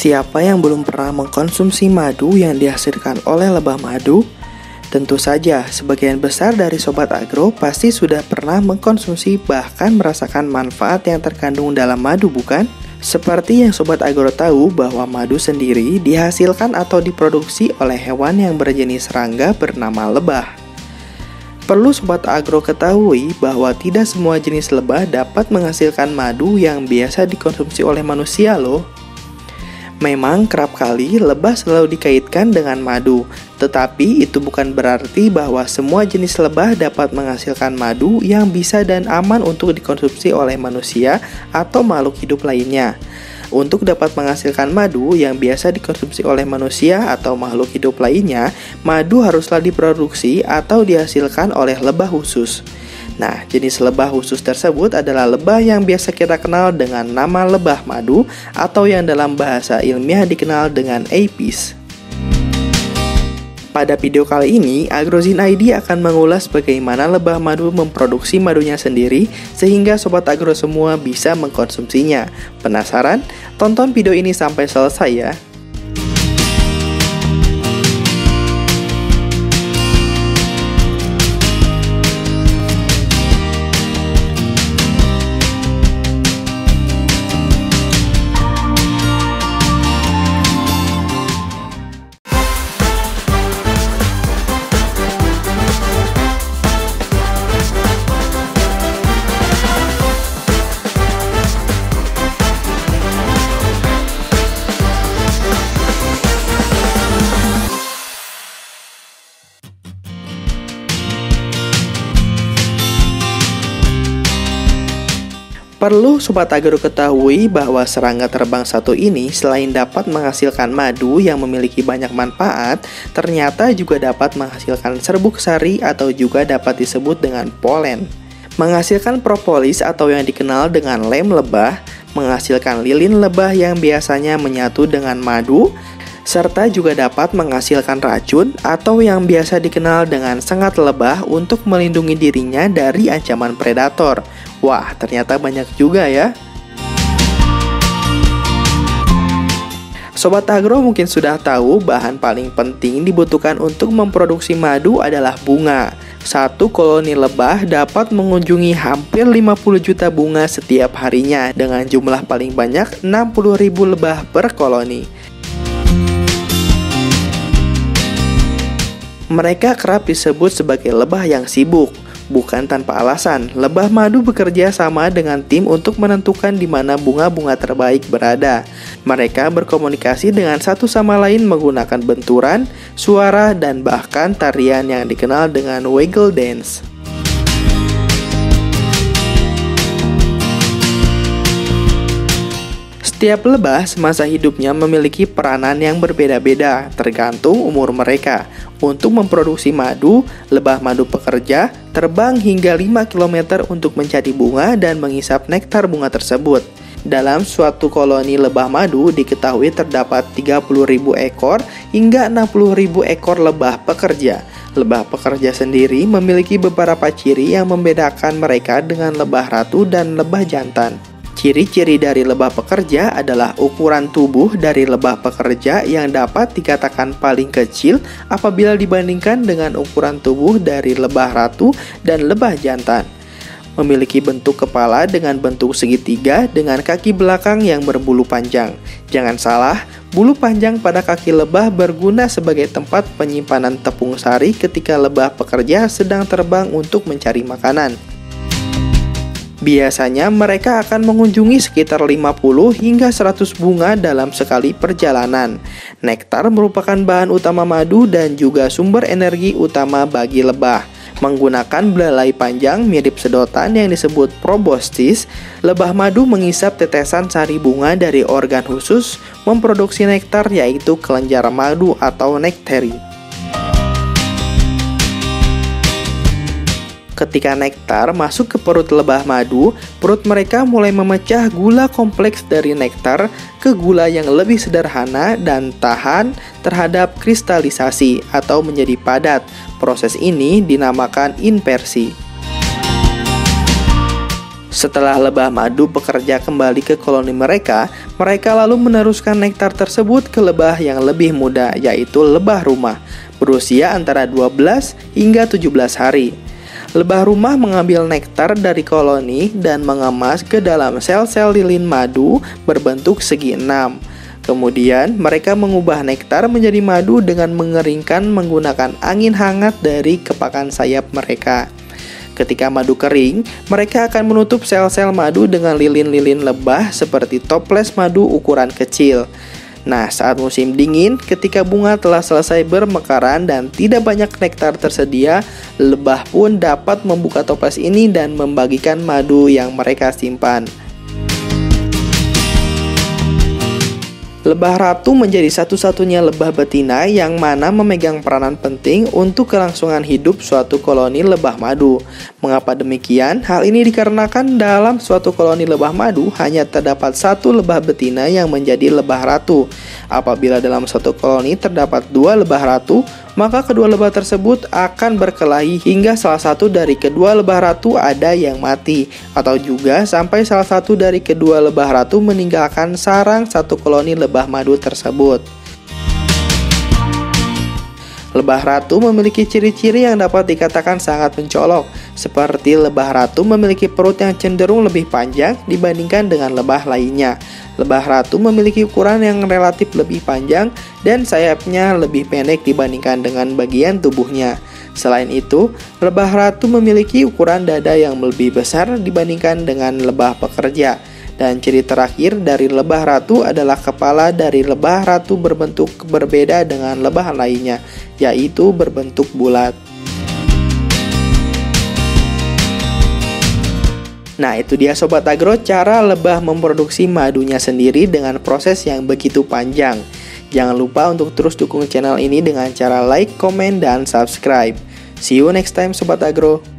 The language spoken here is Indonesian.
Siapa yang belum pernah mengkonsumsi madu yang dihasilkan oleh lebah madu? Tentu saja, sebagian besar dari Sobat Agro pasti sudah pernah mengkonsumsi bahkan merasakan manfaat yang terkandung dalam madu, bukan? Seperti yang Sobat Agro tahu bahwa madu sendiri dihasilkan atau diproduksi oleh hewan yang berjenis serangga bernama lebah. Perlu Sobat Agro ketahui bahwa tidak semua jenis lebah dapat menghasilkan madu yang biasa dikonsumsi oleh manusia loh. Memang kerap kali lebah selalu dikaitkan dengan madu, tetapi itu bukan berarti bahwa semua jenis lebah dapat menghasilkan madu yang bisa dan aman untuk dikonsumsi oleh manusia atau makhluk hidup lainnya. Untuk dapat menghasilkan madu yang biasa dikonsumsi oleh manusia atau makhluk hidup lainnya, madu haruslah diproduksi atau dihasilkan oleh lebah khusus. Nah, jenis lebah khusus tersebut adalah lebah yang biasa kita kenal dengan nama lebah madu atau yang dalam bahasa ilmiah dikenal dengan apis. Pada video kali ini, Agrozin ID akan mengulas bagaimana lebah madu memproduksi madunya sendiri sehingga Sobat Agro semua bisa mengkonsumsinya. Penasaran? Tonton video ini sampai selesai ya! Perlu Sobat Agro ketahui bahwa serangga terbang satu ini selain dapat menghasilkan madu yang memiliki banyak manfaat, ternyata juga dapat menghasilkan serbuk sari atau juga dapat disebut dengan polen. Menghasilkan propolis atau yang dikenal dengan lem lebah, menghasilkan lilin lebah yang biasanya menyatu dengan madu, serta juga dapat menghasilkan racun atau yang biasa dikenal dengan sengat lebah untuk melindungi dirinya dari ancaman predator. Wah, ternyata banyak juga ya. Sobat Agro mungkin sudah tahu bahan paling penting dibutuhkan untuk memproduksi madu adalah bunga. Satu koloni lebah dapat mengunjungi hampir 50 juta bunga setiap harinya dengan jumlah paling banyak 60.000 lebah per koloni. Mereka kerap disebut sebagai lebah yang sibuk. Bukan tanpa alasan, lebah madu bekerja sama dengan tim untuk menentukan di mana bunga-bunga terbaik berada. Mereka berkomunikasi dengan satu sama lain menggunakan benturan, suara, dan bahkan tarian yang dikenal dengan waggle dance. Setiap lebah semasa hidupnya memiliki peranan yang berbeda-beda tergantung umur mereka. Untuk memproduksi madu, lebah madu pekerja terbang hingga 5 km untuk mencari bunga dan menghisap nektar bunga tersebut. Dalam suatu koloni lebah madu diketahui terdapat 30.000 ekor hingga 60.000 ekor lebah pekerja. Lebah pekerja sendiri memiliki beberapa ciri yang membedakan mereka dengan lebah ratu dan lebah jantan. Ciri-ciri dari lebah pekerja adalah ukuran tubuh dari lebah pekerja yang dapat dikatakan paling kecil apabila dibandingkan dengan ukuran tubuh dari lebah ratu dan lebah jantan. Memiliki bentuk kepala dengan bentuk segitiga dengan kaki belakang yang berbulu panjang. Jangan salah, bulu panjang pada kaki lebah berguna sebagai tempat penyimpanan tepung sari ketika lebah pekerja sedang terbang untuk mencari makanan. Biasanya mereka akan mengunjungi sekitar 50 hingga 100 bunga dalam sekali perjalanan. Nektar merupakan bahan utama madu dan juga sumber energi utama bagi lebah. Menggunakan belalai panjang mirip sedotan yang disebut proboscis, lebah madu menghisap tetesan sari bunga dari organ khusus memproduksi nektar yaitu kelenjar madu atau nektari. Ketika nektar masuk ke perut lebah madu, perut mereka mulai memecah gula kompleks dari nektar ke gula yang lebih sederhana dan tahan terhadap kristalisasi atau menjadi padat. Proses ini dinamakan inversi. Setelah lebah madu bekerja kembali ke koloni mereka, mereka lalu meneruskan nektar tersebut ke lebah yang lebih muda, yaitu lebah rumah, berusia antara 12 hingga 17 hari. Lebah rumah mengambil nektar dari koloni dan mengemas ke dalam sel-sel lilin madu berbentuk segi enam. Kemudian, mereka mengubah nektar menjadi madu dengan mengeringkan menggunakan angin hangat dari kepakan sayap mereka. Ketika madu kering, mereka akan menutup sel-sel madu dengan lilin-lilin lebah seperti toples madu ukuran kecil. Nah, saat musim dingin, ketika bunga telah selesai bermekaran dan tidak banyak nektar tersedia, lebah pun dapat membuka toples ini dan membagikan madu yang mereka simpan. Lebah ratu menjadi satu-satunya lebah betina yang mana memegang peranan penting untuk kelangsungan hidup suatu koloni lebah madu. Mengapa demikian? Hal ini dikarenakan dalam suatu koloni lebah madu hanya terdapat satu lebah betina yang menjadi lebah ratu. Apabila dalam suatu koloni terdapat dua lebah ratu, maka kedua lebah tersebut akan berkelahi hingga salah satu dari kedua lebah ratu ada yang mati, atau juga sampai salah satu dari kedua lebah ratu meninggalkan sarang satu koloni lebah madu tersebut. Lebah ratu memiliki ciri-ciri yang dapat dikatakan sangat mencolok, seperti lebah ratu memiliki perut yang cenderung lebih panjang dibandingkan dengan lebah lainnya. Lebah ratu memiliki ukuran yang relatif lebih panjang dan sayapnya lebih pendek dibandingkan dengan bagian tubuhnya. Selain itu, lebah ratu memiliki ukuran dada yang lebih besar dibandingkan dengan lebah pekerja. Dan ciri terakhir dari lebah ratu adalah kepala dari lebah ratu berbentuk berbeda dengan lebah lainnya, yaitu berbentuk bulat. Nah, itu dia Sobat Agro, cara lebah memproduksi madunya sendiri dengan proses yang begitu panjang. Jangan lupa untuk terus dukung channel ini dengan cara like, komen, dan subscribe. See you next time Sobat Agro.